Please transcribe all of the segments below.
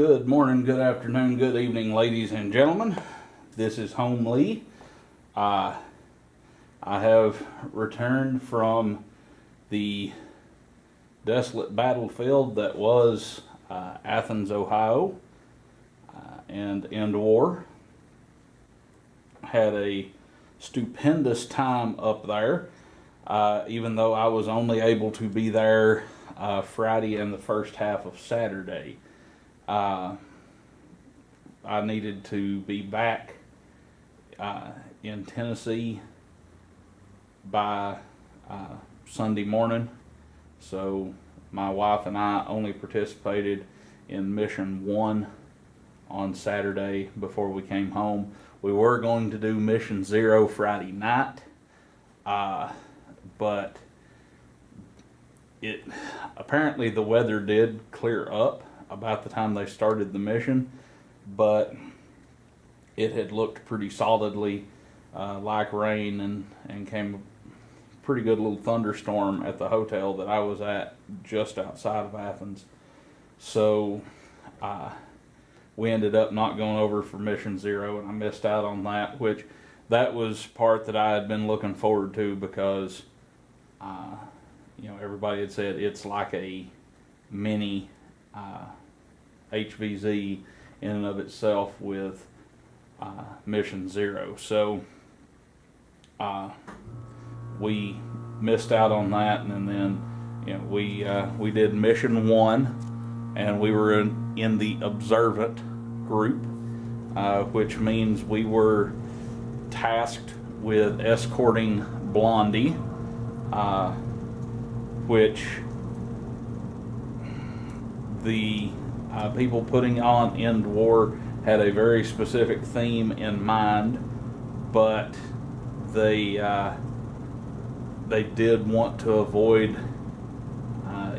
Good morning, good afternoon, good evening, ladies and gentlemen. This is Homelee. I have returned from the desolate battlefield that was Athens, Ohio, and EndWar. Had a stupendous time up there, even though I was only able to be there Friday and the first half of Saturday. I needed to be back in Tennessee by Sunday morning, so my wife and I only participated in mission 1 on Saturday before we came home. We were going to do mission 0 Friday night, but apparently the weather did clear up about the time they started the mission, but it had looked pretty solidly like rain, and came a pretty good little thunderstorm at the hotel that I was at just outside of Athens. So we ended up not going over for mission 0, and I missed out on that, which that was part that I had been looking forward to, because everybody had said it's like a mini HVZ in and of itself with mission 0. So we missed out on that, and then we did mission 1, and we were in the observant group, which means we were tasked with escorting Blondie, which the people putting on EndWar had a very specific theme in mind, but they did want to avoid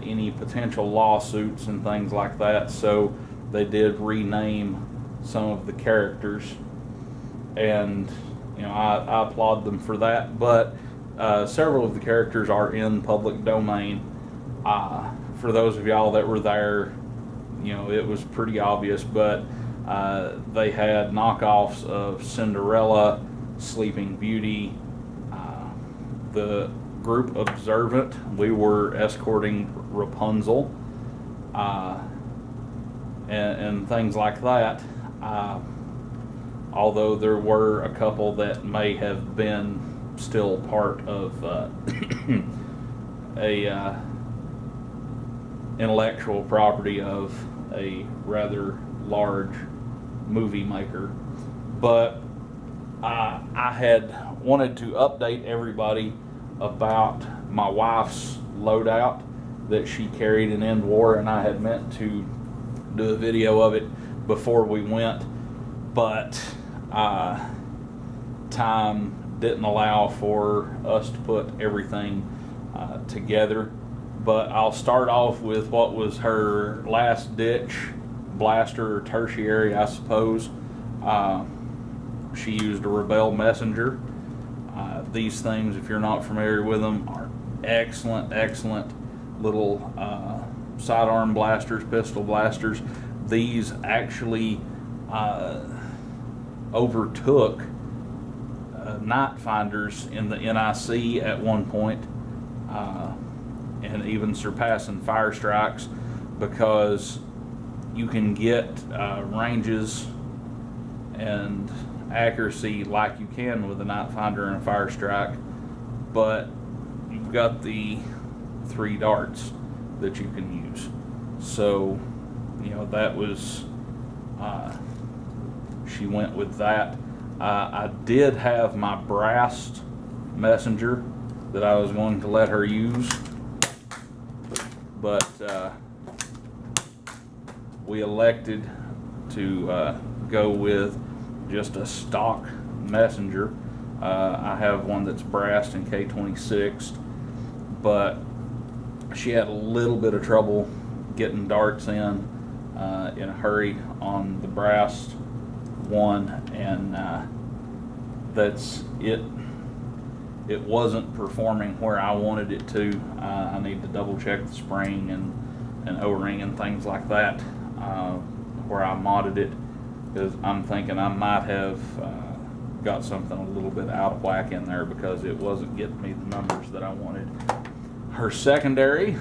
any potential lawsuits and things like that, so they did rename some of the characters, and I applaud them for that. But several of the characters are in public domain. For those of y'all that were there, it was pretty obvious, but they had knockoffs of Cinderella, Sleeping Beauty, the group Observant. We were escorting Rapunzel, and things like that. Although there were a couple that may have been still part of a intellectual property of a rather large movie maker. But I had wanted to update everybody about my wife's loadout that she carried in EndWar, and I had meant to do a video of it before we went, but time didn't allow for us to put everything together. But I'll start off with what was her last ditch blaster, or tertiary, I suppose. She used a Rebel Messenger. These things, if you're not familiar with them, are excellent little sidearm blasters, pistol blasters. These actually overtook night finders in the NIC at one point, and even surpassing fire strikes, because you can get ranges and accuracy like you can with a night finder and a fire strike, but you've got the 3 darts that you can use. So that was she went with that. I did have my brass messenger that I was going to let her use, but we elected to go with just a stock messenger. I have one that's brassed in K26, but she had a little bit of trouble getting darts in a hurry on the brass one, and that's it. It wasn't performing where I wanted it to. I need to double check the spring and O-ring and things like that, where I modded it, because I'm thinking I might have got something a little bit out of whack in there because it wasn't getting me the numbers that I wanted. Her secondary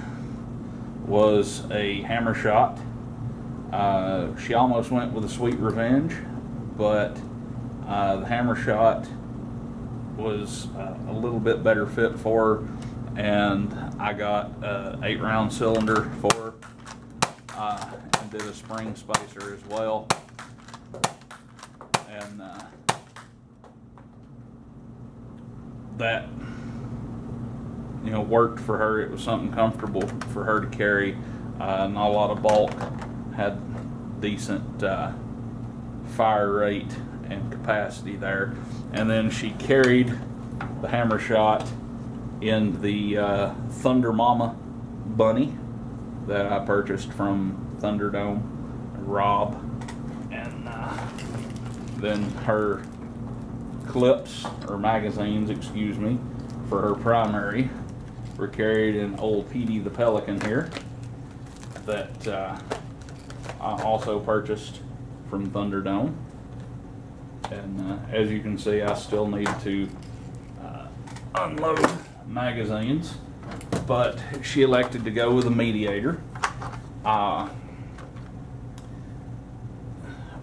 was a hammer shot. She almost went with a sweet revenge, but the hammer shot was a little bit better fit for her, and I got an 8-round cylinder for her, and did a spring spacer as well, and that, you know, worked for her. It was something comfortable for her to carry, not a lot of bulk, had decent fire rate and capacity there. And then she carried the hammer shot in the Thunder Mama bunny that I purchased from Thunderdome, Rob, and then her clips, or magazines, excuse me, for her primary were carried in old Petey the Pelican here that I also purchased from Thunderdome. And as you can see, I still need to unload magazines, but she elected to go with a mediator.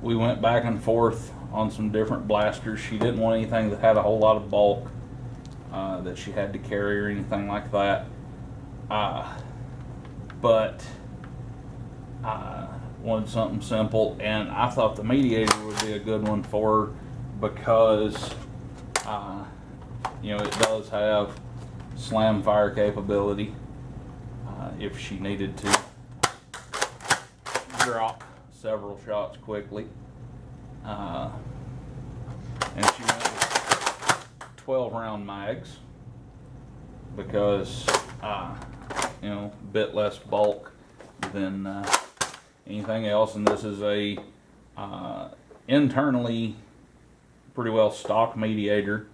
We went back and forth on some different blasters. She didn't want anything that had a whole lot of bulk that she had to carry or anything like that, but wanted something simple, and I thought the mediator would be a good one for her because you know, it does have slam fire capability if she needed to drop several shots quickly, and she went with 12-round mags because you know, a bit less bulk than anything else. And this is a internally pretty well stock mediator.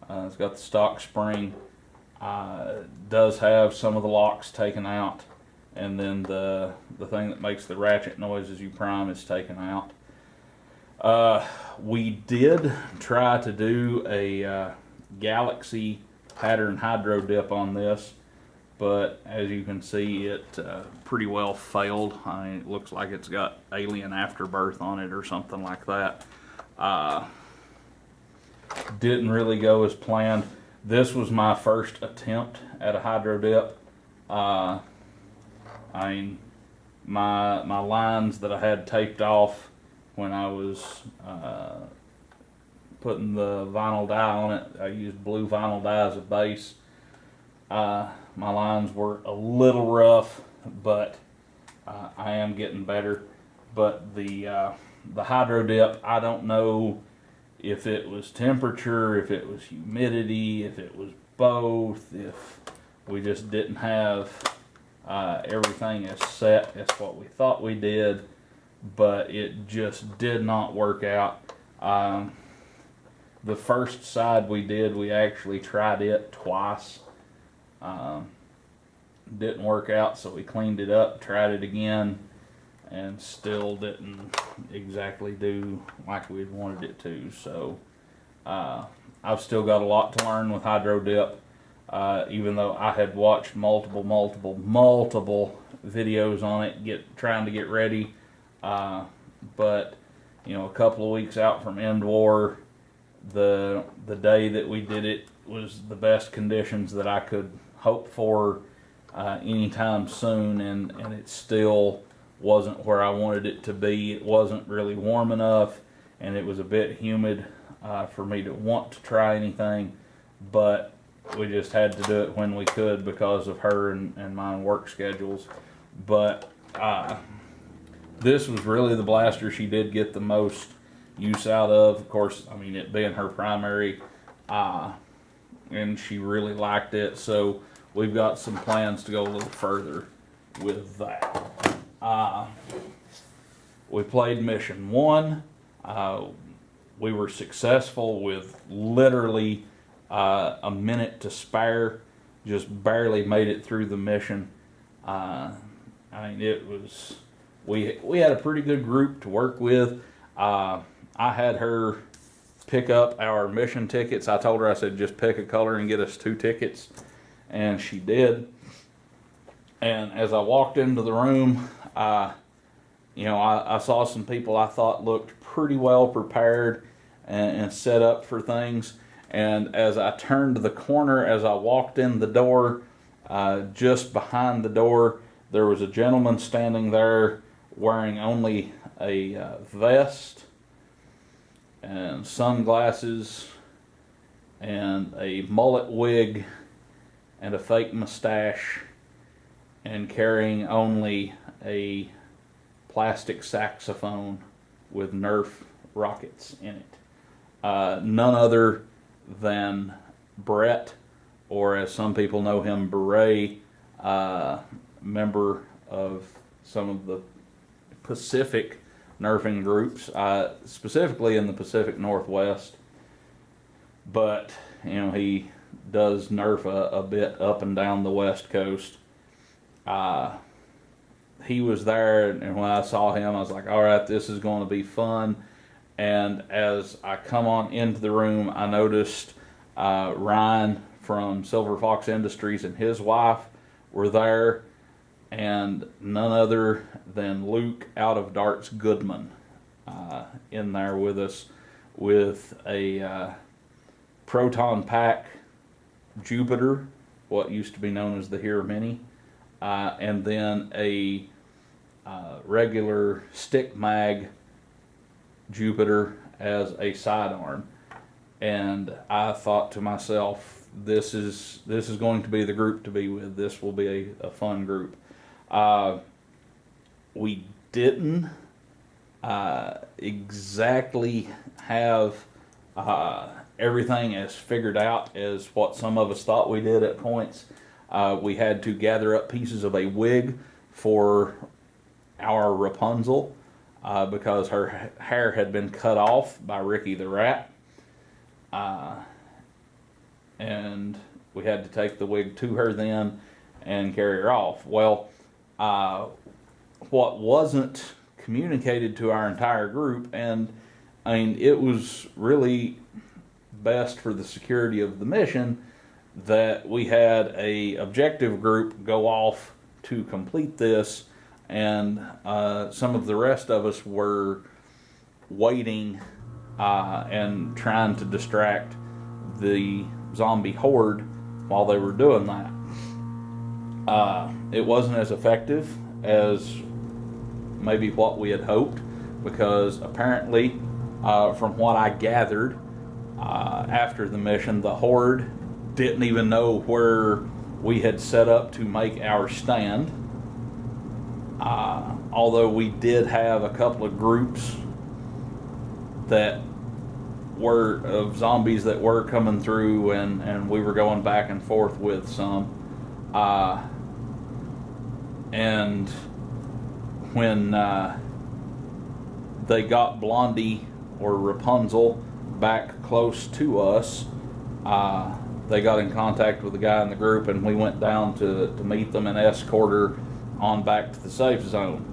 It's got the stock spring, does have some of the locks taken out, and then the thing that makes the ratchet noise as you prime is taken out. We did try to do a Galaxy pattern hydro dip on this, but as you can see, it pretty well failed. I mean, it looks like it's got alien afterbirth on it or something like that. Didn't really go as planned. This was my first attempt at a hydro dip. I mean, my lines that I had taped off when I was putting the vinyl dye on it, I used blue vinyl dye as a base. My lines were a little rough, but I am getting better. But the hydro dip, I don't know if it was temperature, if it was humidity, if it was both, if we just didn't have everything as set as what we thought we did, but it just did not work out. The first side we did, we actually tried it twice. Didn't work out, so we cleaned it up, tried it again, and still didn't exactly do like we'd wanted it to. So I've still got a lot to learn with hydro dip, even though I had watched multiple videos on it, trying to get ready. But you know, a couple of weeks out from EndWar, the day that we did it was the best conditions that I could hope for anytime soon, and it still wasn't where I wanted it to be. It wasn't really warm enough, and it was a bit humid for me to want to try anything, but we just had to do it when we could because of her and my work schedules. But this was really the blaster she did get the most use out of. Of course, I mean, it being her primary, and she really liked it, so we've got some plans to go a little further with that. We played mission 1. We were successful with literally a minute to spare. Just barely made it through the mission. I mean, it was we had a pretty good group to work with. I had her pick up our mission tickets. I told her, I said, just pick a color and get us 2 tickets, and she did. And as I walked into the room, I saw some people I thought looked pretty well prepared and set up for things. And as I turned the corner, as I walked in the door, just behind the door, there was a gentleman standing there wearing only a vest and sunglasses and a mullet wig and a fake mustache, and carrying only a plastic saxophone with Nerf rockets in it. None other than Brett, or as some people know him, Beret, member of some of the Pacific nerfing groups, specifically in the Pacific Northwest. But, he does nerf a bit up and down the West Coast. He was there, and when I saw him, I was like, all right, this is going to be fun. And as I come on into the room, I noticed Ryan from Silver Fox Industries and his wife were there, and none other than Luke out of Darts Goodman in there with us, with a Proton Pack Jupiter, what used to be known as the Hero Mini, and then a regular stick mag Jupiter as a sidearm. And I thought to myself, this is going to be the group to be with. This will be a fun group. We didn't exactly have everything as figured out as what some of us thought we did at points. We had to gather up pieces of a wig for our Rapunzel because her hair had been cut off by Ricky the Rat. And we had to take the wig to her then and carry her off. Well, what wasn't communicated to our entire group, and I mean, it was really best for the security of the mission, that we had a objective group go off to complete this, and some of the rest of us were waiting and trying to distract the zombie horde while they were doing that. It wasn't as effective as maybe what we had hoped, because apparently, from what I gathered after the mission, the horde didn't even know where we had set up to make our stand. Although we did have a couple of groups that were of zombies that were coming through, and we were going back and forth with some. And when they got Blondie or Rapunzel back close to us, they got in contact with the guy in the group, and we went down to meet them and escort her on back to the safe zone.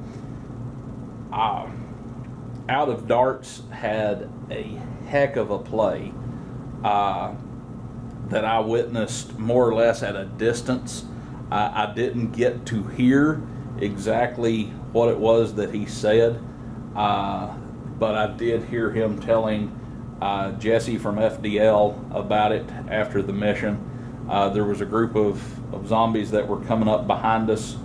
Out of Darts had a heck of a play that I witnessed more or less at a distance. I didn't get to hear exactly what it was that he said, but I did hear him telling Jesse from FDL about it after the mission. There was a group of zombies that were coming up behind us,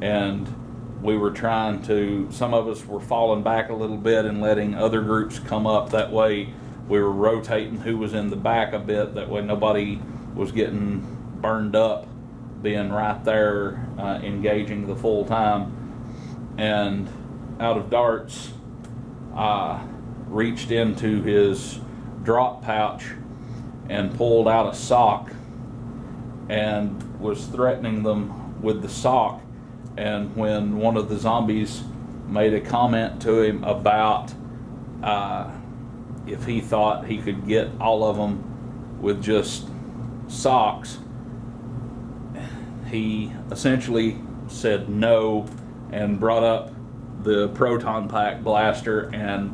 and we were trying to, some of us were falling back a little bit and letting other groups come up. That way we were rotating who was in the back a bit, that way nobody was getting burned up being right there engaging the full time. And Out of Darts reached into his drop pouch and pulled out a sock and was threatening them with the sock. And when one of the zombies made a comment to him about if he thought he could get all of them with just socks, he essentially said no and brought up the proton pack blaster and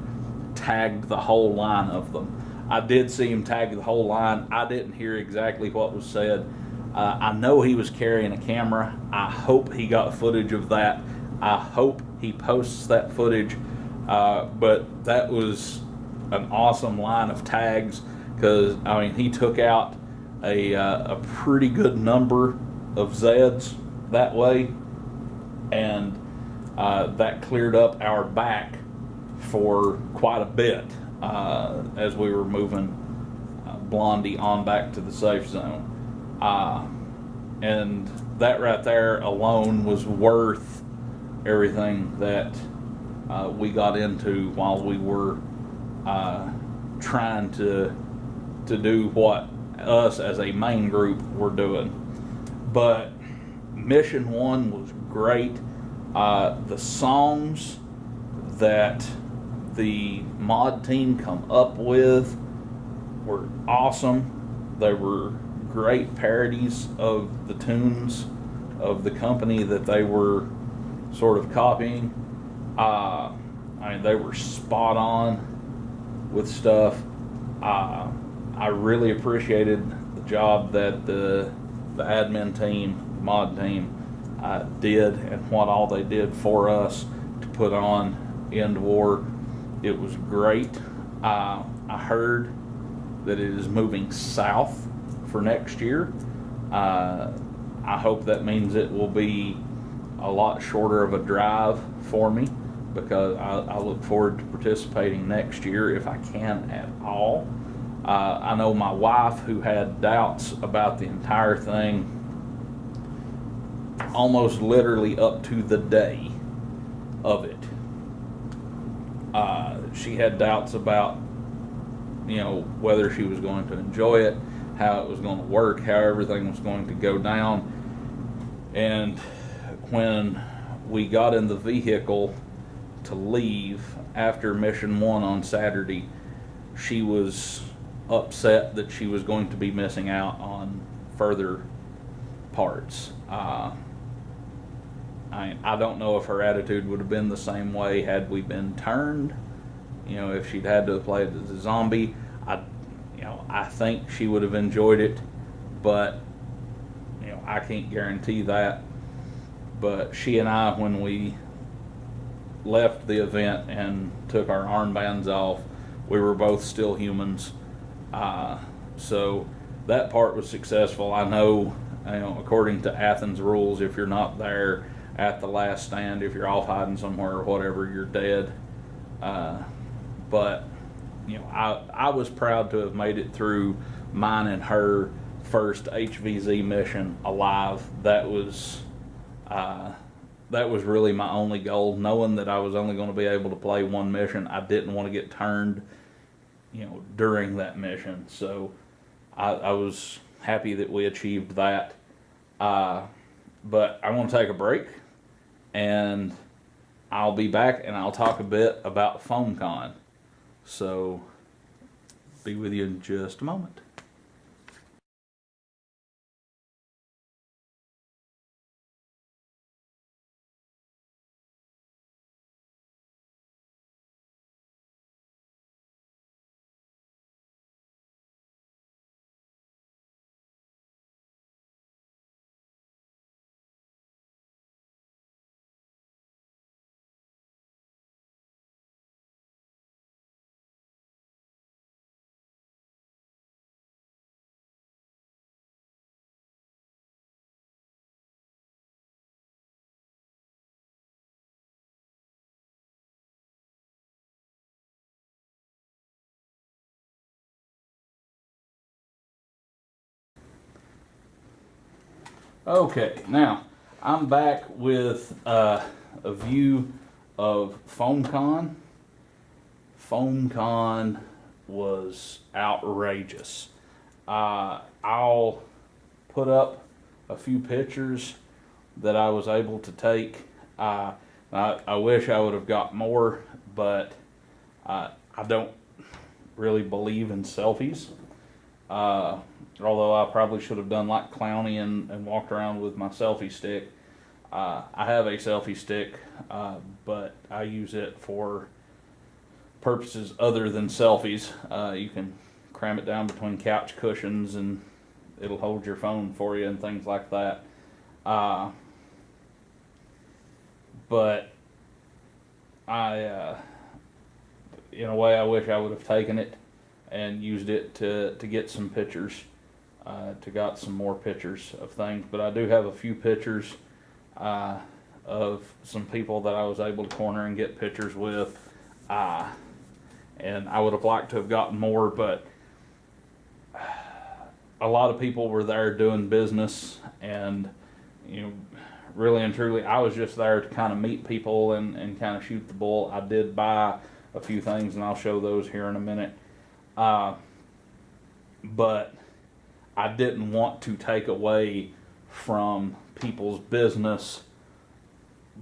tagged the whole line of them. I did see him tag the whole line. I didn't hear exactly what was said. I know he was carrying a camera. I hope he got footage of that. I hope he posts that footage. But that was an awesome line of tags, because I mean, he took out a pretty good number of Zeds that way, and that cleared up our back for quite a bit as we were moving Blondie on back to the safe zone. And that right there alone was worth everything that we got into while we were trying to do what us as a main group were doing. But mission 1 was great. The songs that the mod team come up with were awesome. They were great parodies of the tunes of the company that they were sort of copying. I mean, they were spot on with stuff. I really appreciated the job that the admin team, mod team, did, and what all they did for us to put on EndWar. It was great. I heard that it is moving south for next year. I hope that means it will be a lot shorter of a drive for me, because I look forward to participating next year if I can at all. I know my wife, who had doubts about the entire thing almost literally up to the day of it. She had doubts about, whether she was going to enjoy it, how it was going to work, how everything was going to go down. And when we got in the vehicle to leave after mission 1 on Saturday, she was upset that she was going to be missing out on further parts. I don't know if her attitude would have been the same way had we been turned. If she'd had to play as a zombie, I think she would have enjoyed it, but I can't guarantee that. But she and I, when we left the event and took our armbands off, we were both still humans. So that part was successful. I know, according to Athens rules, if you're not there at the last stand, if you're off hiding somewhere or whatever, you're dead. But I was proud to have made it through mine and her first HVZ mission alive. That was really my only goal. Knowing that I was only going to be able to play one mission, I didn't want to get turned, during that mission. So I was happy that we achieved that. But I want to take a break, and I'll be back and I'll talk a bit about FoamCon. So be with you in just a moment. Okay, now I'm back with a view of FoamCon. FoamCon was outrageous. I'll put up a few pictures that I was able to take. I wish I would have got more, but I don't really believe in selfies. Although I probably should have done like Clowney and walked around with my selfie stick. I have a selfie stick, but I use it for purposes other than selfies. You can cram it down between couch cushions and it'll hold your phone for you and things like that. But in a way, I wish I would have taken it and used it to get some pictures, to got some more pictures of things. But I do have a few pictures of some people that I was able to corner and get pictures with. And I would have liked to have gotten more, but a lot of people were there doing business, and really and truly, I was just there to kind of meet people and kind of shoot the bull. I did buy a few things, and I'll show those here in a minute. But I didn't want to take away from people's business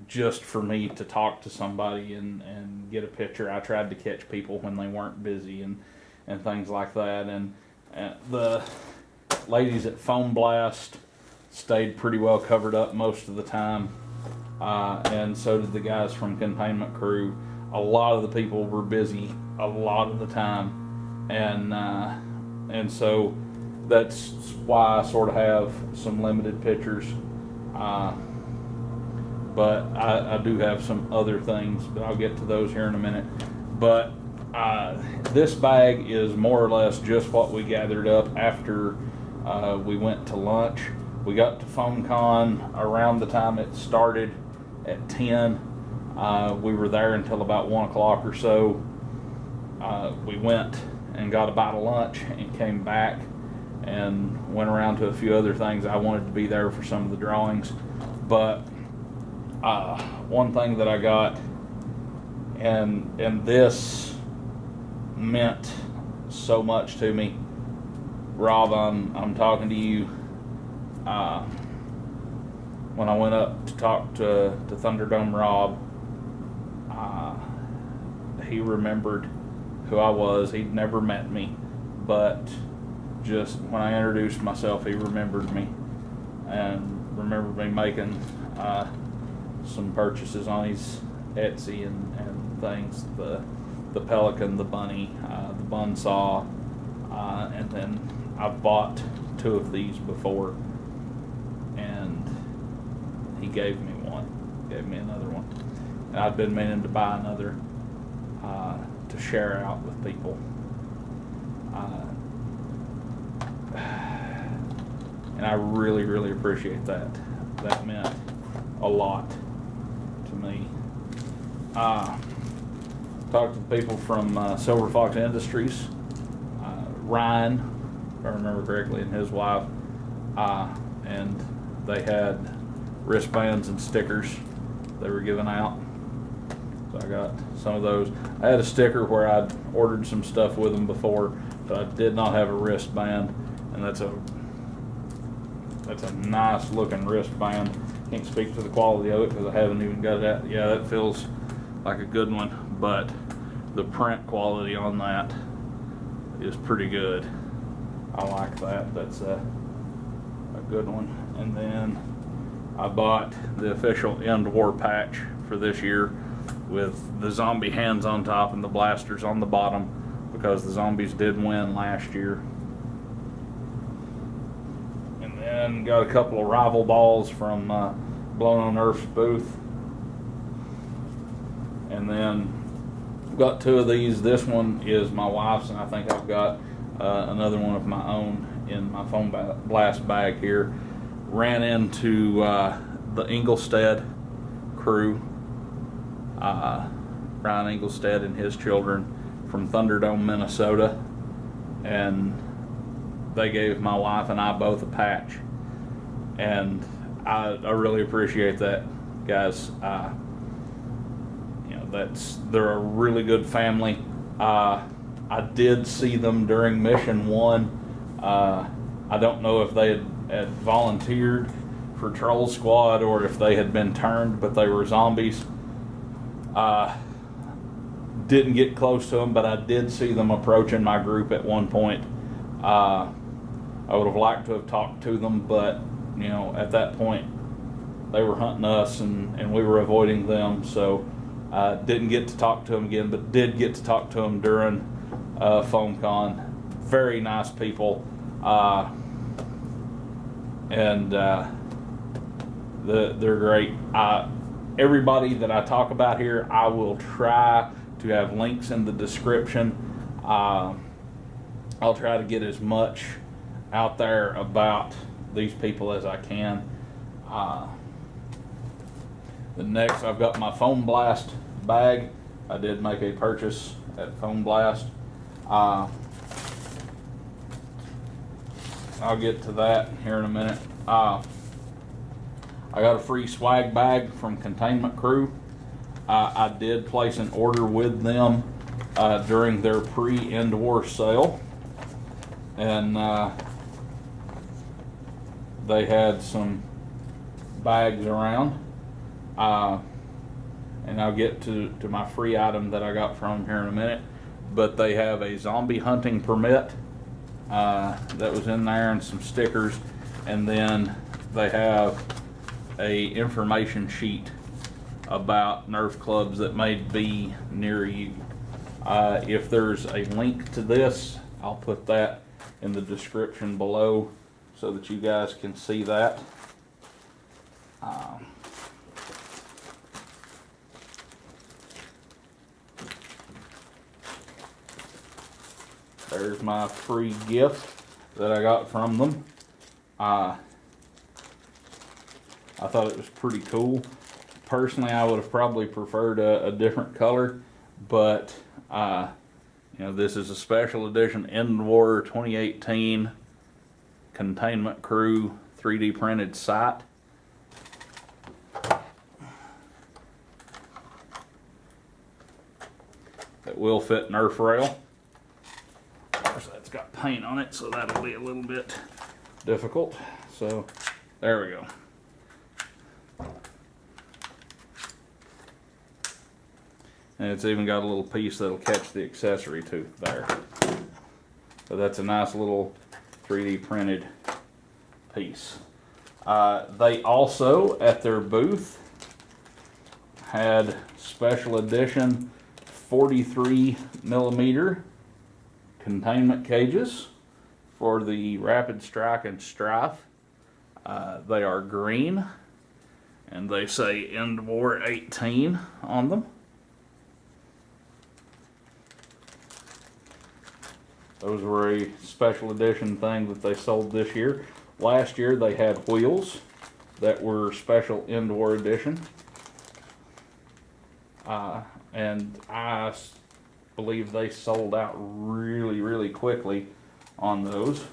just for me to talk to somebody and get a picture. I tried to catch people when they weren't busy and things like that. And the ladies at Foam Blast stayed pretty well covered up most of the time, and so did the guys from Containment Crew. A lot of the people were busy a lot of the time, and so that's why I sort of have some limited pictures. But I do have some other things, but I'll get to those here in a minute. But this bag is more or less just what we gathered up after we went to lunch. We got to FoamCon around the time it started at 10. We were there until about 1 o'clock or so. We went and got a bite of lunch and came back and went around to a few other things. I wanted to be there for some of the drawings, but one thing that I got, and this meant so much to me. Rob, I'm talking to you. When I went up to talk to Thunderdome Rob, he remembered who I was. He'd never met me, but just when I introduced myself, he remembered me and remembered me making some purchases on his Etsy and things. The pelican, the bunny, the bun saw, and then I've bought 2 of these before, and he gave me another one, and I've been meaning to buy another to share out with people. And I really, really appreciate that. That meant a lot to me. Talked to the people from Silver Fox Industries, Ryan, if I remember correctly, and his wife, and they had wristbands and stickers they were giving out. So I got some of those. I had a sticker where I'd ordered some stuff with them before, but I did not have a wristband, and that's a nice looking wristband. Can't speak to the quality of it because I haven't even got it out. Yeah, that feels like a good one, but the print quality on that is pretty good. I like that. That's a good one. And then I bought the official EndWar patch for this year with the zombie hands on top and the blasters on the bottom, because the zombies did win last year. And then got a couple of rival balls from Blown on Earth's booth. And then got 2 of these. This one is my wife's, and I think I've got another one of my own in my Foam Blast bag here. Ran into the Engelstead crew, Ryan Engelstead and his children from Thunderdome, Minnesota, and they gave my wife and I both a patch, and I really appreciate that, guys. They're a really good family. I did see them during Mission 1. I don't know if they had volunteered for Troll Squad or if they had been turned, but they were zombies. Didn't get close to them, but I did see them approaching my group at one point. I would have liked to have talked to them, but at that point they were hunting us, and we were avoiding them. So didn't get to talk to them again, but did get to talk to them during FoamCon. Very nice people, and they're great. Everybody that I talk about here, I will try to have links in the description. I'll try to get as much out there about these people as I can. The next, I've got my Foam Blast bag. I did make a purchase at Foam Blast. I'll get to that here in a minute. I got a free swag bag from Containment Crew. I did place an order with them during their pre-EndWar sale, and they had some bags around, and I'll get to my free item that I got from them here in a minute. But they have a zombie hunting permit that was in there, and some stickers, and then they have a information sheet about Nerf clubs that may be near you. If there's a link to this, I'll put that in the description below so that you guys can see that. There's my free gift that I got from them. I thought it was pretty cool. Personally, I would have probably preferred a different color, but you know, this is a special edition EndWar 2018 Containment Crew 3D printed sight. That will fit Nerf rail. Of course, that's got paint on it, so that'll be a little bit difficult. So there we go. And it's even got a little piece that'll catch the accessory tooth there. So that's a nice little 3D printed piece. They also, at their booth, had special edition 43mm containment cages for the Rapid Strike and Strife. They are green, and they say EndWar 18 on them. Those were a special edition thing that they sold this year. Last year they had wheels that were special EndWar edition. And I believe they sold out really quickly on those.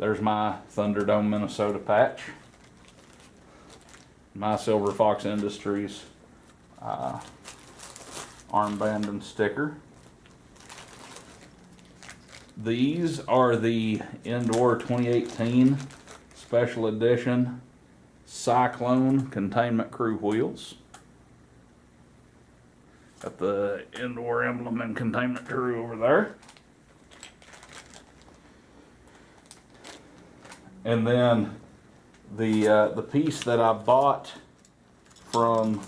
There's my Thunderdome, Minnesota patch. My Silver Fox Industries armband and sticker. These are the EndWar 2018 Special Edition Cyclone Containment Crew wheels. Got the EndWar emblem and Containment Crew over there. And then the piece that I bought from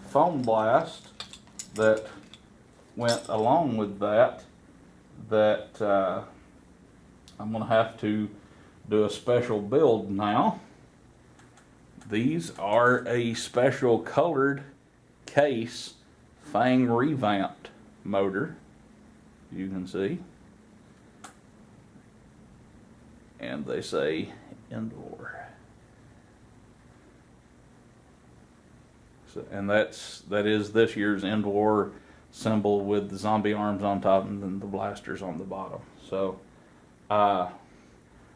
Foam Blast that went along with that I'm going to have to do a special build now. These are a special colored case Fang revamped motor, you can see, and they say EndWar. So, and that is this year's EndWar symbol with the zombie arms on top and then the blasters on the bottom. So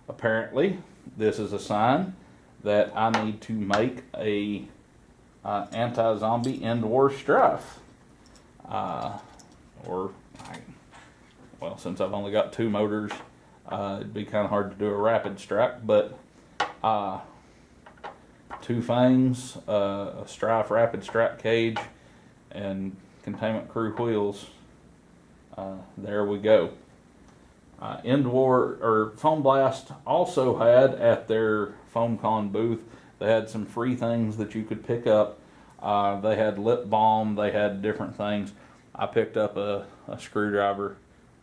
apparently this is a sign that I need to make a anti-zombie EndWar Strife. Well, since I've only got 2 motors, it'd be kind of hard to do a Rapid Strike, but 2 fangs, a Strife Rapid Strike cage, and Containment Crew wheels. There we go. EndWar or Foam Blast also had at their FoamCon booth They had some free things that you could pick up. They had lip balm, they had different things. I picked up a screwdriver,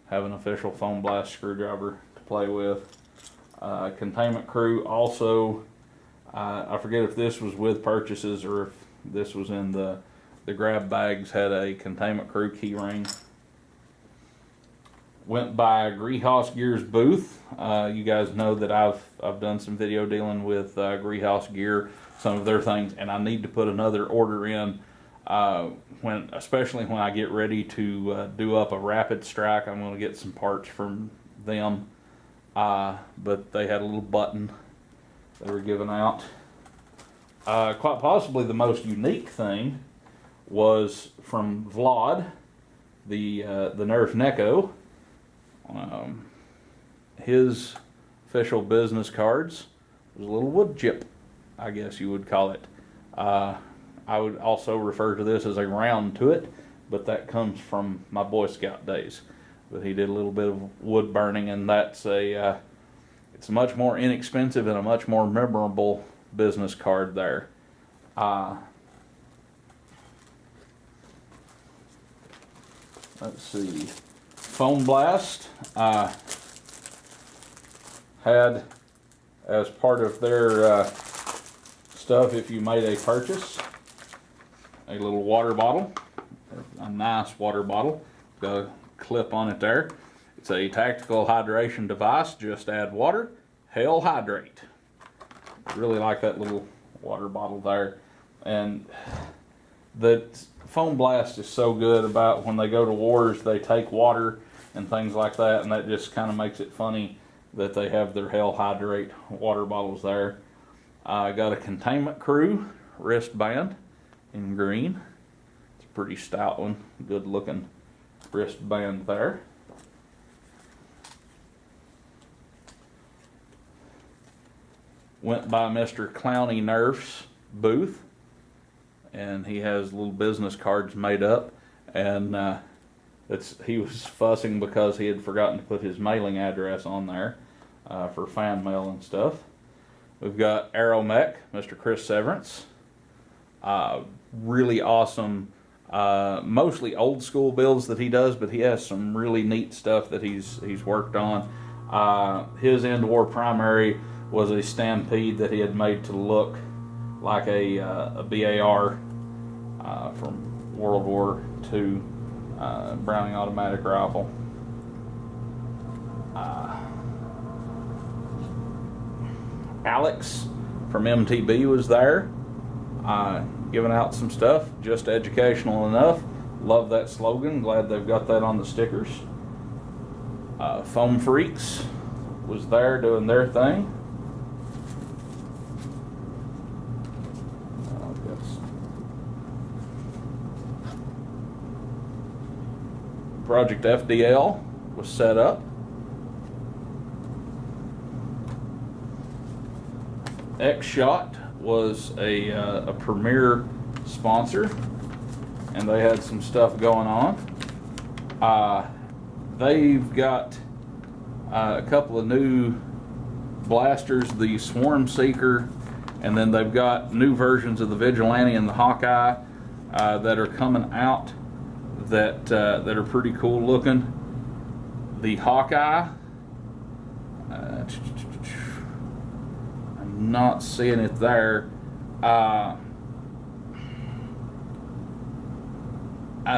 have an official Foam Blast screwdriver to play with. Containment Crew also, I forget if this was with purchases or if this was in the grab bags, had a Containment Crew key ring. Went by Greenhouse Gear's booth. You guys know that I've done some video dealing with Greenhouse Gear, some of their things, and I need to put another order in especially when I get ready to do up a rapid strike. I'm going to get some parts from them, but they had a little button they were giving out. Quite possibly the most unique thing was from Vlad, the Nerf Neko. His official business cards was a little wood chip, I guess you would call it. I would also refer to this as a round to it, but that comes from my Boy Scout days. But he did a little bit of wood burning, and that's it's a much more inexpensive and a much more memorable business card there. Let's see. Foam Blast had, as part of their stuff, if you made a purchase, a little water bottle, a nice water bottle, got a clip on it there. It's a tactical hydration device. Just add water, Hail Hydrate. Really like that little water bottle there. And the Foam Blast is so good about when they go to wars, they take water and things like that, and that just kind of makes it funny that they have their Hail Hydrate water bottles there. I got a Containment Crew wristband in green. It's a pretty stout one, good looking wristband there. Went by Mr. Clowney Nerf's booth, and he has little business cards made up, and he was fussing because he had forgotten to put his mailing address on there for fan mail and stuff. We've got Aeromech, Mr. Chris Severance. Really awesome, mostly old school builds that he does, but he has some really neat stuff that he's worked on. His EndWar primary was a Stampede that he had made to look like a BAR from World War II, Browning automatic rifle. Alex from MTB was there, giving out some stuff, just educational enough. Love that slogan, glad they've got that on the stickers. Foam Freaks was there doing their thing. Project FDL was set up. X-Shot was a premier sponsor, and they had some stuff going on. They've got a couple of new blasters, the Swarm Seeker, and then they've got new versions of the Vigilante and the Hawkeye that are coming out that are pretty cool looking. The Hawkeye, I'm not seeing it there. I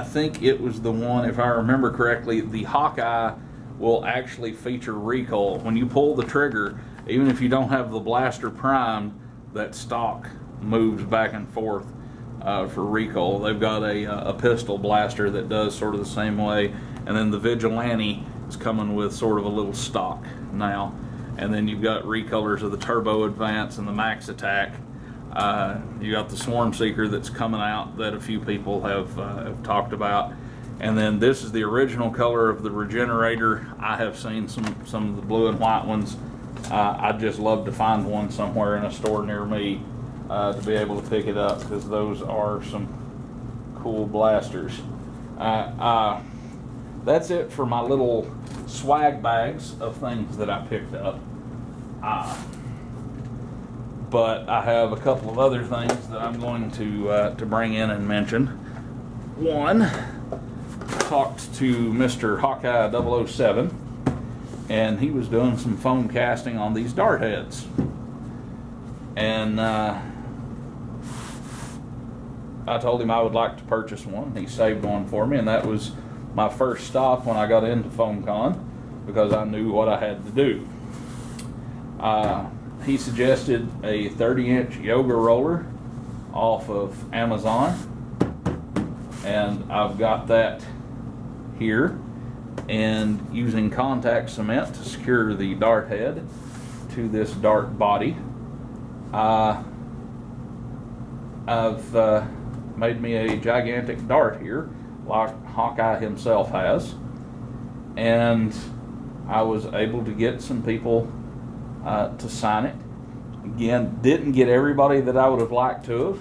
think it was the one, if I remember correctly, the Hawkeye will actually feature recoil. When you pull the trigger, even if you don't have the blaster primed, that stock moves back and forth for recoil. They've got a pistol blaster that does sort of the same way, and then the Vigilante is coming with sort of a little stock now. And then you've got recolors of the Turbo Advance and the Max Attack. You got the Swarm Seeker that's coming out that a few people have talked about. And then this is the original color of the Regenerator. I have seen some of the blue and white ones. I'd just love to find one somewhere in a store near me to be able to pick it up, because those are some cool blasters. That's it for my little swag bags of things that I picked up. but I have a couple of other things that I'm going to bring in and mention. One, talked to Mr. Hawkeye 007, and he was doing some foam casting on these dart heads. And I told him I would like to purchase one. He saved one for me, and that was my first stop when I got into FoamCon, because I knew what I had to do. He suggested a 30-inch yoga roller off of Amazon, and I've got that here, and using contact cement to secure the dart head to this dart body. I've made me a gigantic dart here, like Hawkeye himself has, and I was able to get some people to sign it. Again, didn't get everybody that I would have liked to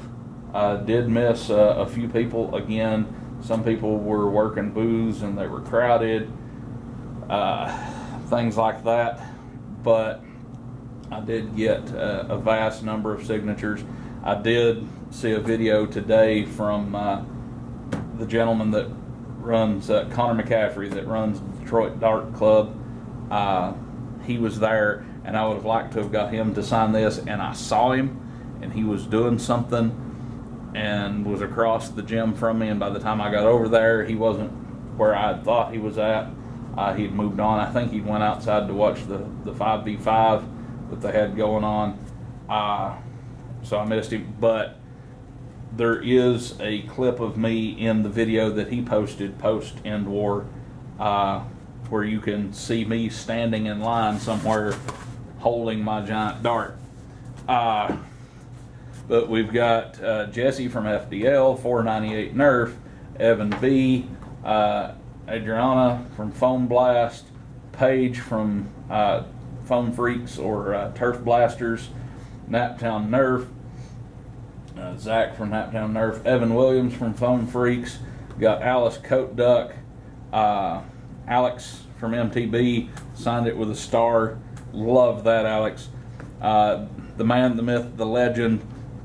have. Did miss a few people. Again, some people were working booths and they were crowded, things like that. But I did get a vast number of signatures. I did see a video today from the gentleman that runs, Connor McCaffrey, that runs the Detroit Dart Club. He was there, and I would have liked to have got him to sign this, and I saw him, and he was doing something and was across the gym from me, and by the time I got over there, he wasn't where I thought he was at. He'd moved on. I think he went outside to watch the 5v5 that they had going on, so I missed him. But there is a clip of me in the video that he posted post EndWar, where you can see me standing in line somewhere holding my giant dart. But we've got Jesse from FDL, 498 Nerf, Evan B, Adriana from Foam Blast, Paige from Foam Freaks or Turf Blasters, Naptown Nerf, Zach from Naptown Nerf, Evan Williams from Foam Freaks, got Alice Coat Duck, Alex from MTB, signed it with a star. Love that, Alex. The man, the myth, the legend,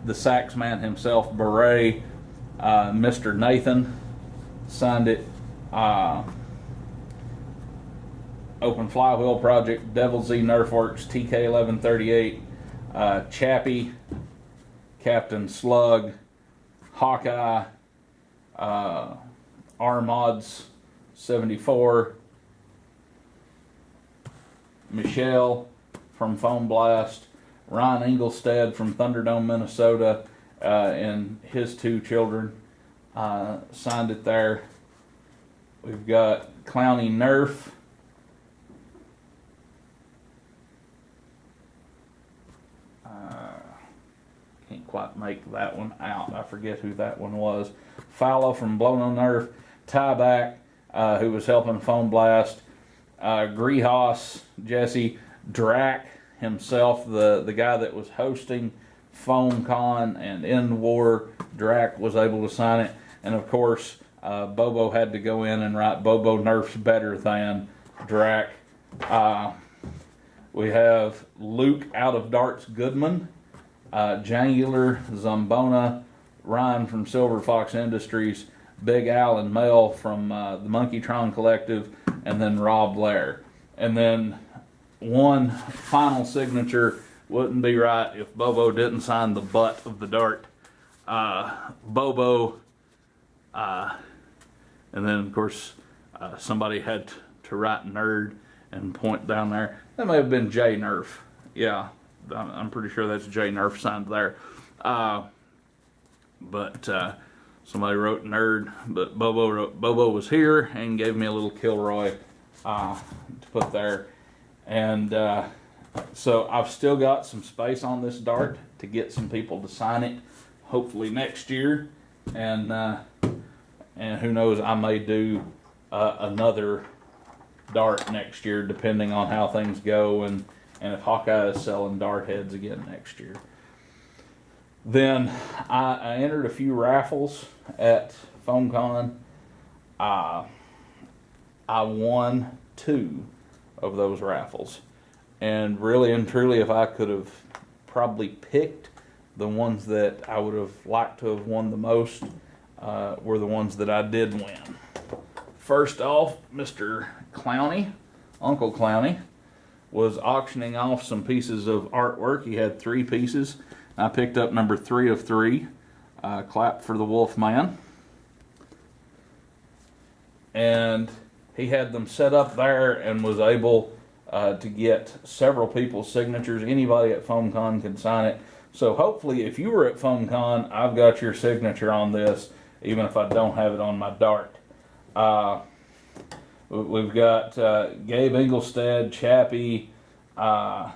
the sax man himself, Beret, Mr. Nathan, signed it. Open Flywheel Project, Devil Z Nerfworks, TK1138, Chappie, Captain Slug, Hawkeye, Armods 74, Michelle from Foam Blast, Ryan Engelstead from Thunderdome, Minnesota, and his two children signed it there. We've got Clowny Nerf, can't quite make that one out. I forget who that one was. Fallow from Blow No Nerf, Tieback, who was helping Foam Blast, Grehas, Jesse, Drac himself, the guy that was hosting FoamCon and EndWar. Drac was able to sign it, and of course Bobo had to go in and write Bobo Nerf's better than Drac. We have Luke out of Darts Goodman, Jangular, Zambona, Ryan from Silver Fox Industries, Big Al and Mel from the Monkeytron Collective, and then Rob Blair. And then one final signature wouldn't be right if Bobo didn't sign the butt of the dart. Bobo, and then of course somebody had to write nerd and point down there. That may have been J Nerf. Yeah, I'm pretty sure that's J Nerf signed there. But somebody wrote nerd, but Bobo was here and gave me a little Kilroy to put there. And so I've still got some space on this dart to get some people to sign it, hopefully next year. And who knows, I may do another dart next year, depending on how things go, and if Hawkeye is selling dart heads again next year. Then I entered a few raffles at FoamCon. I won 2 of those raffles, and really and truly, if I could have probably picked, the ones that I would have liked to have won the most, were the ones that I did win. First off, Mr. Clowney, Uncle Clowney, was auctioning off some pieces of artwork. He had 3 pieces. I picked up number 3 of 3. Clap for the Wolfman. And he had them set up there and was able to get several people's signatures. Anybody at FoamCon can sign it. So hopefully, if you were at FoamCon, I've got your signature on this, even if I don't have it on my dart. We've got Gabe Engelstead, Chappie, Ryan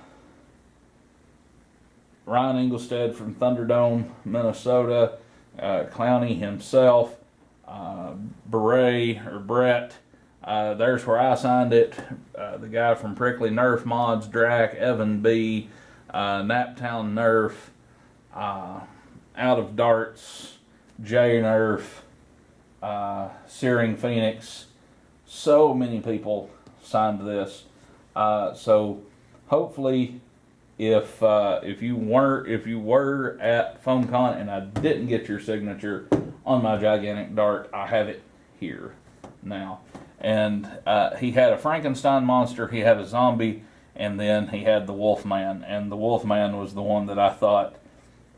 Engelstead from Thunderdome, Minnesota, Clowney himself, Brett. There's where I signed it. The guy from Prickly Nerf Mods, Drac, Evan B, Naptown Nerf, Out of Darts, J Nerf, Searing Phoenix. So many people signed this. So hopefully, if you were at FoamCon and I didn't get your signature on my gigantic dart, I have it here now. And he had a Frankenstein monster, he had a zombie, and then he had the Wolfman. And the Wolfman was the one that I thought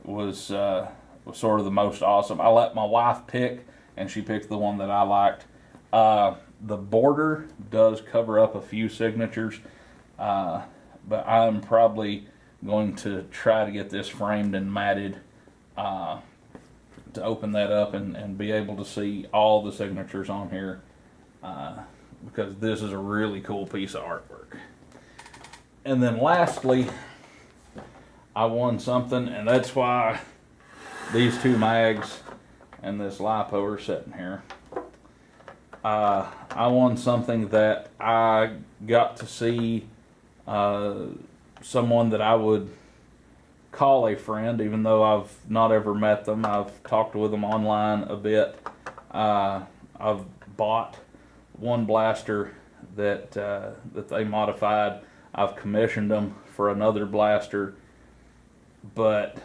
was sort of the most awesome. I let my wife pick, and she picked the one that I liked. The border does cover up a few signatures, but I'm probably going to try to get this framed and matted to open that up and be able to see all the signatures on here, because this is a really cool piece of artwork. And then lastly, I won something, and that's why these 2 mags and this LiPo are sitting here. I won something that I got to see someone that I would call a friend, even though I've not ever met them. I've talked with them online a bit. I've bought one blaster that they modified. I've commissioned them for another blaster, but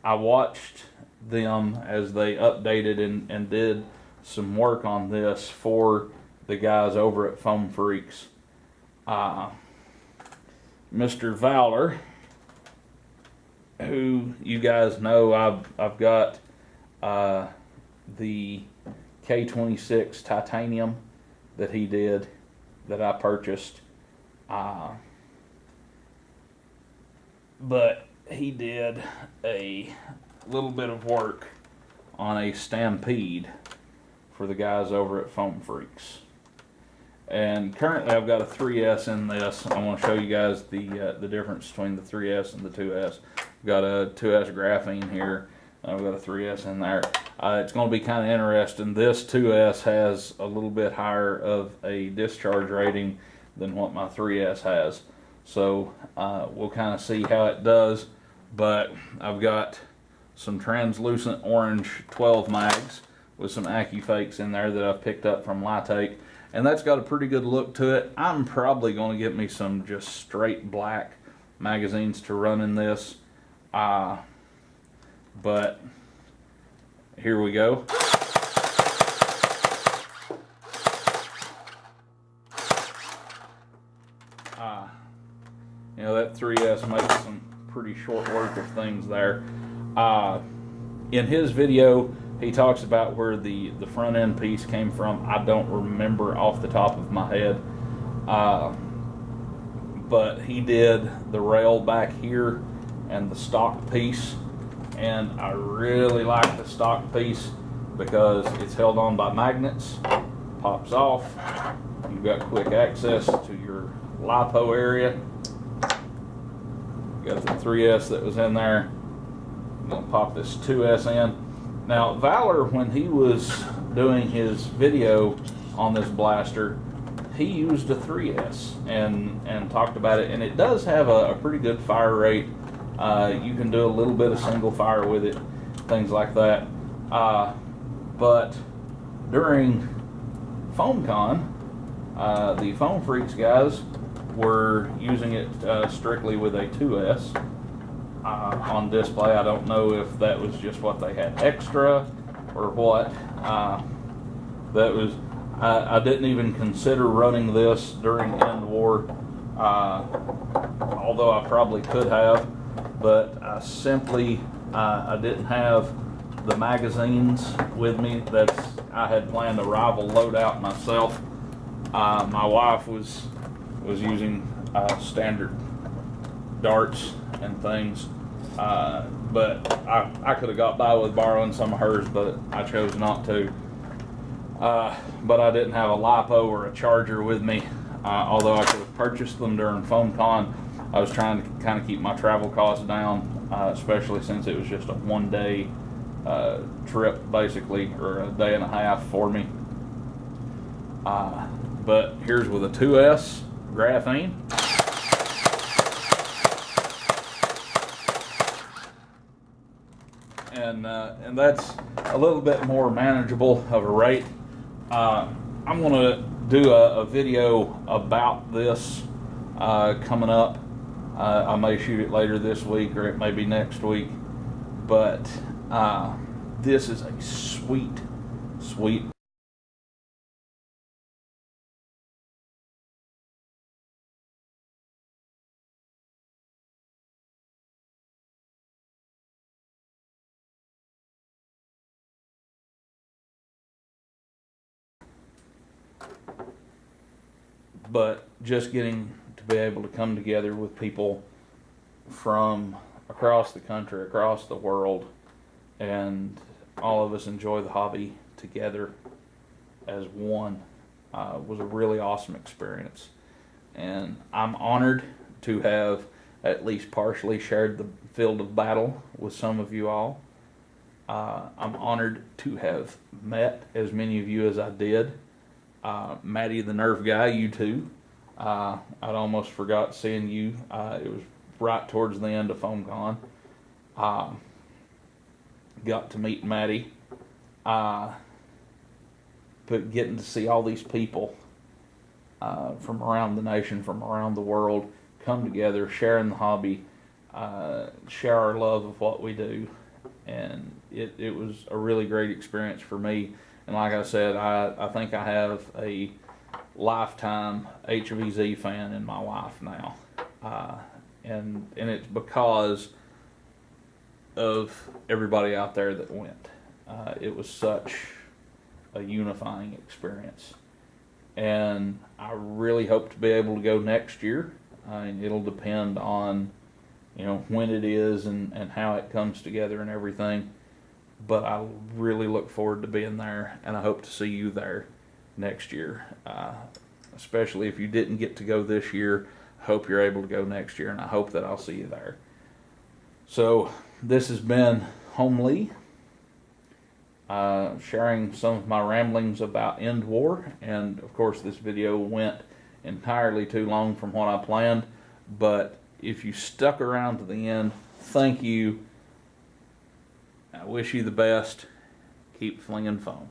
I watched them as they updated and did some work on this for the guys over at Foam Freaks. Mr. Valor, who you guys know, I've got the K26 titanium that he did, that I purchased, but he did a little bit of work on a Stampede for the guys over at Foam Freaks. And currently I've got a 3S in this. I want to show you guys the difference between the 3S and the 2S. I've got a 2S graphene here. I've got a 3S in there. It's going to be kind of interesting. This 2S has a little bit higher of a discharge rating than what my 3S has. So we'll kind of see how it does. But I've got some translucent orange 12 mags with some AccuFakes in there that I've picked up from Litake. And that's got a pretty good look to it. I'm probably going to get me some just straight black magazines to run in this. But here we go. You know, that 3S makes some pretty short work of things there. In his video, he talks about where the front end piece came from. I don't remember off the top of my head. But he did the rail back here and the stock piece. And I really like the stock piece because it's held on by magnets, pops off. You've got quick access to your LiPo area. Got the 3S that was in there. I'm going to pop this 2S in. Now, Valor, when he was doing his video on this blaster, he used a 3S and talked about it. And it does have a pretty good fire rate. You can do a little bit of single fire with it, things like that. But during FoamCon, the Foam Freaks guys were using it strictly with a 2S. on display. I don't know if that was just what they had extra or what. That was, I didn't even consider running this during EndWar, although I probably could have, but I simply, I didn't have the magazines with me. I had planned a rival loadout myself. My wife was using standard darts and things, but I could have got by with borrowing some of hers, but I chose not to. But I didn't have a LiPo or a charger with me, although I could have purchased them during FoamCon. I was trying to kind of keep my travel costs down, especially since it was just a one-day trip, basically, or a day and a half for me. But here's with a 2S graphene. And that's a little bit more manageable of a rate. I'm going to do a video about this coming up. I may shoot it later this week, or it may be next week. But this is a sweet but just getting to be able to come together with people from across the country, across the world, and all of us enjoy the hobby together as one was a really awesome experience. And I'm honored to have at least partially shared the field of battle with some of you all. I'm honored to have met as many of you as I did. Matty the Nerf guy, you too. I'd almost forgot seeing you. It was right towards the end of FoamCon. Got to meet Matty. But getting to see all these people from around the nation, from around the world, come together, sharing the hobby, share our love of what we do. And it was a really great experience for me. And like I said, I think I have a lifetime HVZ fan in my life now. And it's because of everybody out there that went. It was such a unifying experience. And I really hope to be able to go next year. It'll depend on, when it is and how it comes together and everything. But I really look forward to being there, and I hope to see you there next year. Especially if you didn't get to go this year, I hope you're able to go next year, and I hope that I'll see you there. So this has been Homelee, sharing some of my ramblings about EndWar, and of course this video went entirely too long from what I planned, but if you stuck around to the end, thank you. I wish you the best. Keep flinging foam.